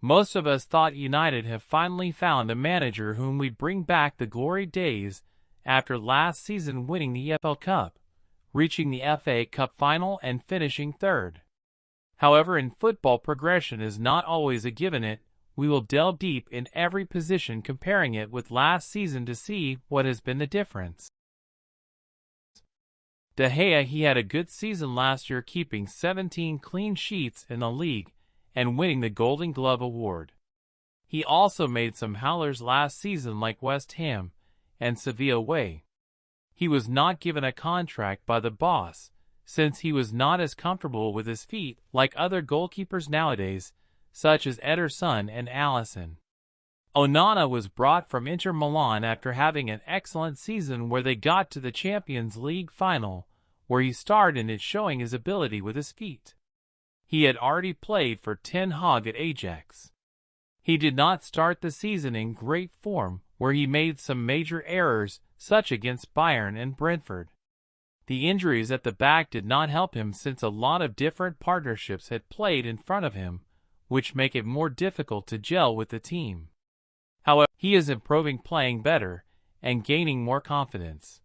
Most of us thought United have finally found a manager whom would bring back the glory days after last season winning the FA Cup, reaching the FA Cup final and finishing third. However, in football, progression is not always a given. We will delve deep in every position, comparing it with last season to see what has been the difference. De Gea, he had a good season last year, keeping 17 clean sheets in the league and winning the Golden Glove award. He also made some howlers last season like West Ham and Sevilla away. He was not given a contract by the boss, since he was not as comfortable with his feet like other goalkeepers nowadays, such as Ederson and Alisson. Onana was brought from Inter Milan after having an excellent season where they got to the Champions League final, where he starred in it, showing his ability with his feet. He had already played for Ten Haag at Ajax. He did not start the season in great form, where he made some major errors, such against Bayern and Brentford. The injuries at the back did not help him, since a lot of different partnerships had played in front of him, which make it more difficult to gel with the team. However, he is improving, playing better, and gaining more confidence.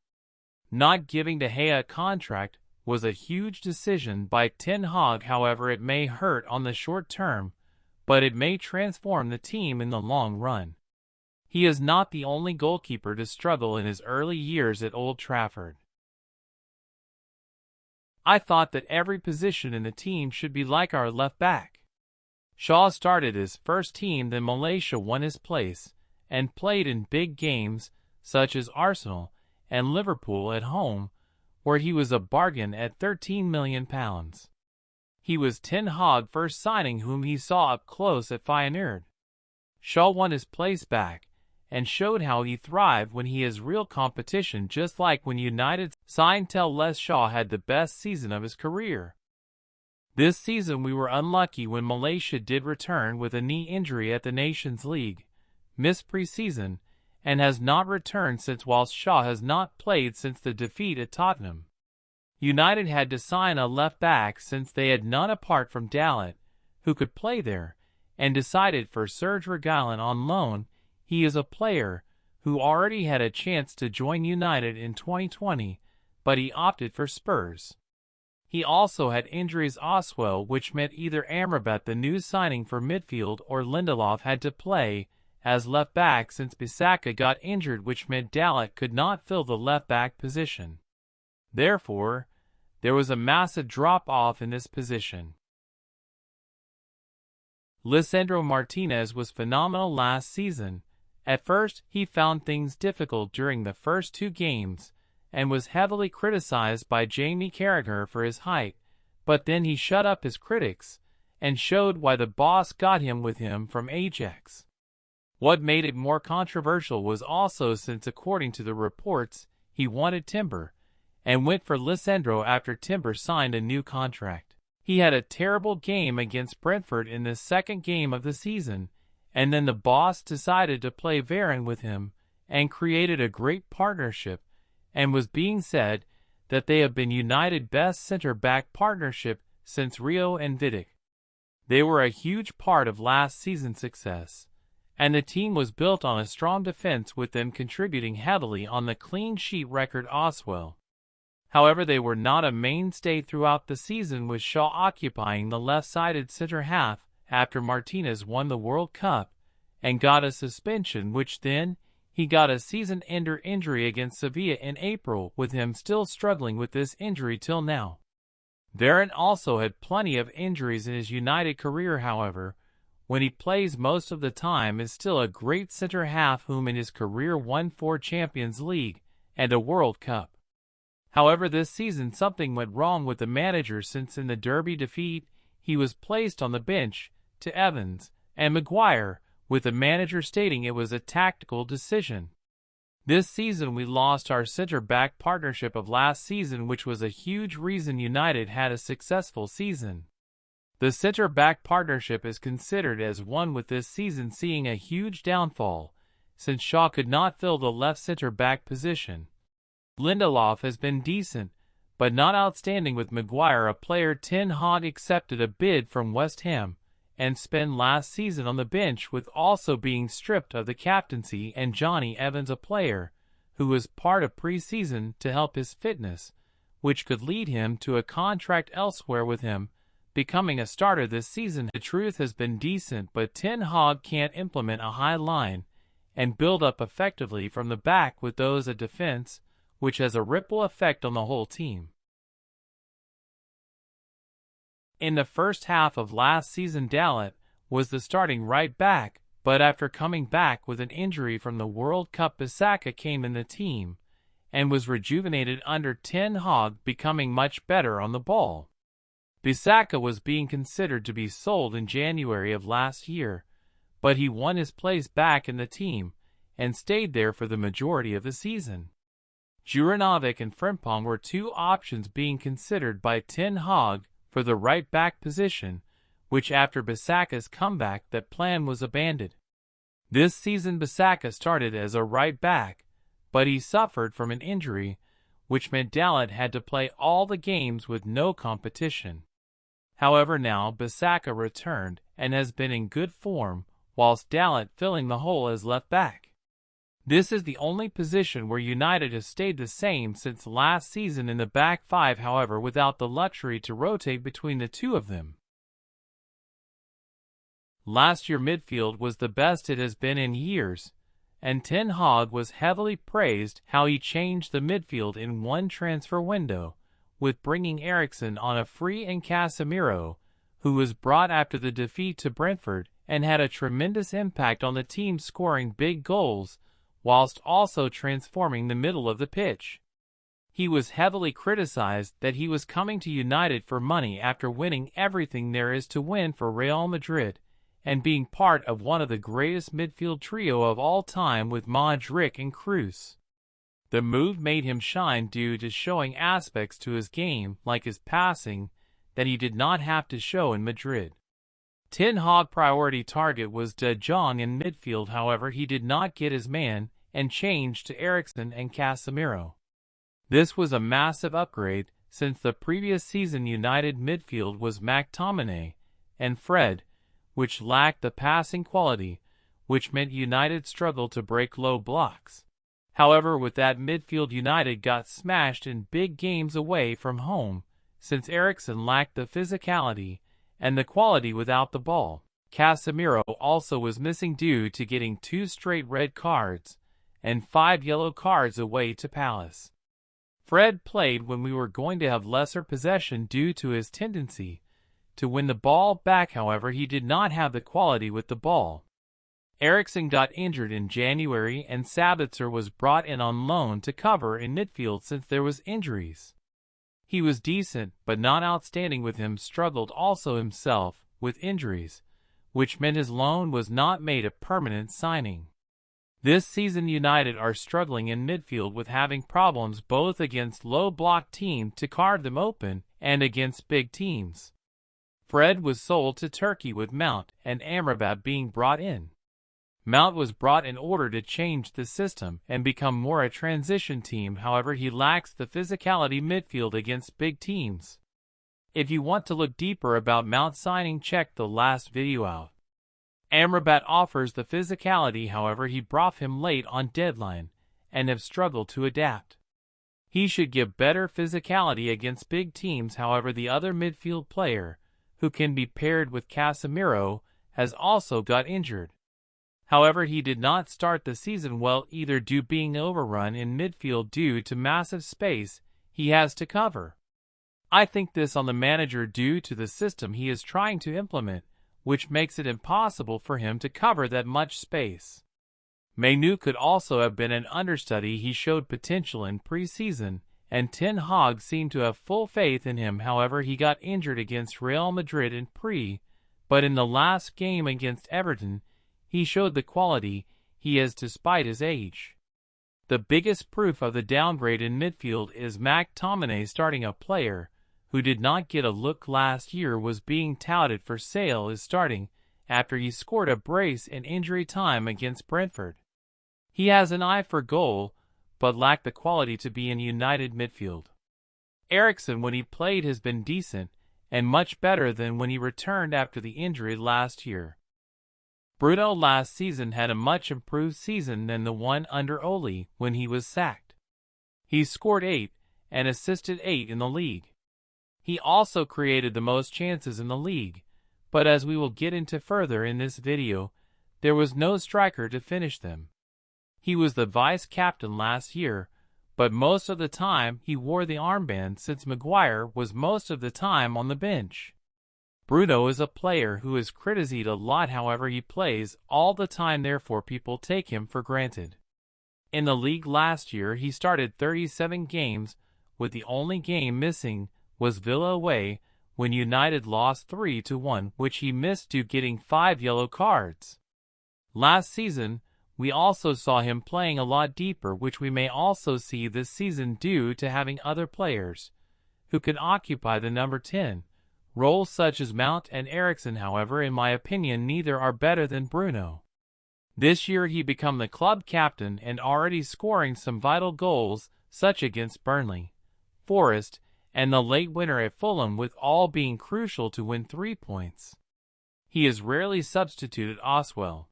Not giving De Gea a contract was a huge decision by Ten Hag. However, it may hurt on the short term, but it may transform the team in the long run. He is not the only goalkeeper to struggle in his early years at Old Trafford. I thought that every position in the team should be like our left back. Shaw started his first team, then Malaysia won his place, and played in big games such as Arsenal and Liverpool at home, where he was a bargain at £13 million. He was Ten Hag's first signing, whom he saw up close at Feyenoord. Shaw won his place back and showed how he thrived when he has real competition, just like when United signed Telles. Shaw had the best season of his career. This season we were unlucky when Malaysia did return with a knee injury at the Nations League, missed pre-season, and has not returned since, whilst Shaw has not played since the defeat at Tottenham. United had to sign a left back since they had none apart from Dalot, who could play there, and decided for Serge Reguilon on loan. He is a player who already had a chance to join United in 2020, but he opted for Spurs. He also had injuries as well, which meant either Amrabat, the new signing for midfield, or Lindelof had to play as left back since Bissaka got injured, which meant Dalot could not fill the left back position. Therefore, there was a massive drop-off in this position. Lisandro Martinez was phenomenal last season. At first, he found things difficult during the first 2 games, and was heavily criticized by Jamie Carragher for his height, but then he shut up his critics, and showed why the boss got him with him from Ajax. What made it more controversial was also since, according to the reports, he wanted Timber, and went for Lisandro after Timber signed a new contract. He had a terrible game against Brentford in the second game of the season, and then the boss decided to play Varane with him, and created a great partnership, and was being said that they have been United's best centre-back partnership since Rio and Vidic. They were a huge part of last season's success, and the team was built on a strong defense, with them contributing heavily on the clean sheet record as well. However, they were not a mainstay throughout the season, with Shaw occupying the left-sided centre half after Martinez won the World Cup and got a suspension, which then he got a season-ender injury against Sevilla in April, with him still struggling with this injury till now. Varane also had plenty of injuries in his United career. However, when he plays most of the time, is still a great centre half whom in his career won 4 Champions League and a World Cup. However, this season something went wrong with the manager, since in the Derby defeat he was placed on the bench to Evans and Maguire, with the manager stating it was a tactical decision. This season we lost our centre-back partnership of last season, which was a huge reason United had a successful season. The centre-back partnership is considered as one with this season seeing a huge downfall, since Shaw could not fill the left centre-back position. Lindelof has been decent, but not outstanding with Maguire, a player Ten Hag accepted a bid from West Ham, and spent last season on the bench, with also being stripped of the captaincy, and Johnny Evans, a player who was part of preseason to help his fitness, which could lead him to a contract elsewhere, with him becoming a starter this season. The truth has been decent, but Ten Haag can't implement a high line and build up effectively from the back with those at defense, which has a ripple effect on the whole team. In the first half of last season, Dalot was the starting right back, but after coming back with an injury from the World Cup, Bissaka came in the team and was rejuvenated under Ten Haag, becoming much better on the ball. Bissaka was being considered to be sold in January of last year, but he won his place back in the team and stayed there for the majority of the season. Juranovic and Frimpong were two options being considered by Ten Haag for the right-back position, which after Bissaka's comeback, that plan was abandoned. This season Bissaka started as a right-back, but he suffered from an injury, which meant Dalot had to play all the games with no competition. However, now Bissaka returned and has been in good form, whilst Dalot filling the hole as left-back. This is the only position where United has stayed the same since last season in the back five, however, without the luxury to rotate between the two of them. Last year midfield was the best it has been in years, and Ten Haag was heavily praised how he changed the midfield in one transfer window, with bringing Eriksen on a free and Casemiro, who was brought after the defeat to Brentford and had a tremendous impact on the team, scoring big goals, whilst also transforming the middle of the pitch. He was heavily criticized that he was coming to United for money after winning everything there is to win for Real Madrid, and being part of one of the greatest midfield trio of all time with Modric and Kroos. The move made him shine due to showing aspects to his game, like his passing, that he did not have to show in Madrid. Ten Hag's priority target was De Jong in midfield, however he did not get his man and changed to Eriksen and Casemiro. This was a massive upgrade, since the previous season United midfield was McTominay and Fred, which lacked the passing quality, which meant United struggled to break low blocks. However, with that midfield United got smashed in big games away from home, since Eriksen lacked the physicality and the quality without the ball. Casemiro also was missing due to getting 2 straight red cards and 5 yellow cards away to Palace. Fred played when we were going to have lesser possession due to his tendency to win the ball back, however he did not have the quality with the ball. Eriksen got injured in January and Sabitzer was brought in on loan to cover in midfield since there was injuries. He was decent but not outstanding, with him struggled also himself with injuries, which meant his loan was not made a permanent signing. This season United are struggling in midfield, with having problems both against low block teams to card them open and against big teams. Fred was sold to Turkey, with Mount and Amrabat being brought in. Mount was brought in order to change the system and become more a transition team, however he lacks the physicality midfield against big teams. If you want to look deeper about Mount signing, check the last video out. Amrabat offers the physicality, however he brought him late on deadline and have struggled to adapt. He should give better physicality against big teams, however the other midfield player, who can be paired with Casemiro, has also got injured. However, he did not start the season well either, due being overrun in midfield due to massive space he has to cover. I think this on the manager due to the system he is trying to implement, which makes it impossible for him to cover that much space. Mainu could also have been an understudy. He showed potential in pre-season, and Ten Hag seemed to have full faith in him. However, he got injured against Real Madrid in but in the last game against Everton, he showed the quality he has despite his age. The biggest proof of the downgrade in midfield is McTominay starting. A player who did not get a look last year was being touted for sale is starting after he scored a brace in injury time against Brentford. He has an eye for goal, but lacked the quality to be in United midfield. Eriksen, when he played, has been decent and much better than when he returned after the injury last year. Bruno last season had a much improved season than the one under Ole when he was sacked. He scored 8 and assisted 8 in the league. He also created the most chances in the league, but as we will get into further in this video, there was no striker to finish them. He was the vice-captain last year, but most of the time he wore the armband since Maguire was most of the time on the bench. Bruno is a player who is criticized a lot, however he plays all the time, therefore people take him for granted. In the league last year he started 37 games, with the only game missing was Villa away when United lost 3-1, which he missed due to getting 5 yellow cards. Last season, we also saw him playing a lot deeper, which we may also see this season due to having other players who can occupy the number 10 roles such as Mount and Eriksen. However, in my opinion, neither are better than Bruno. This year he became the club captain and already scoring some vital goals, such against Burnley, Forest, and the late winner at Fulham, with all being crucial to win 3 points. He is rarely substituted Oswell.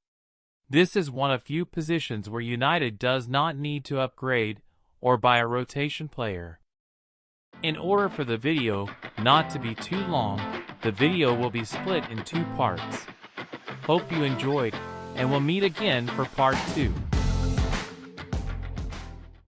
This is one of few positions where United does not need to upgrade or buy a rotation player. In order for the video not to be too long, the video will be split in 2 parts. Hope you enjoyed, and we'll meet again for part 2.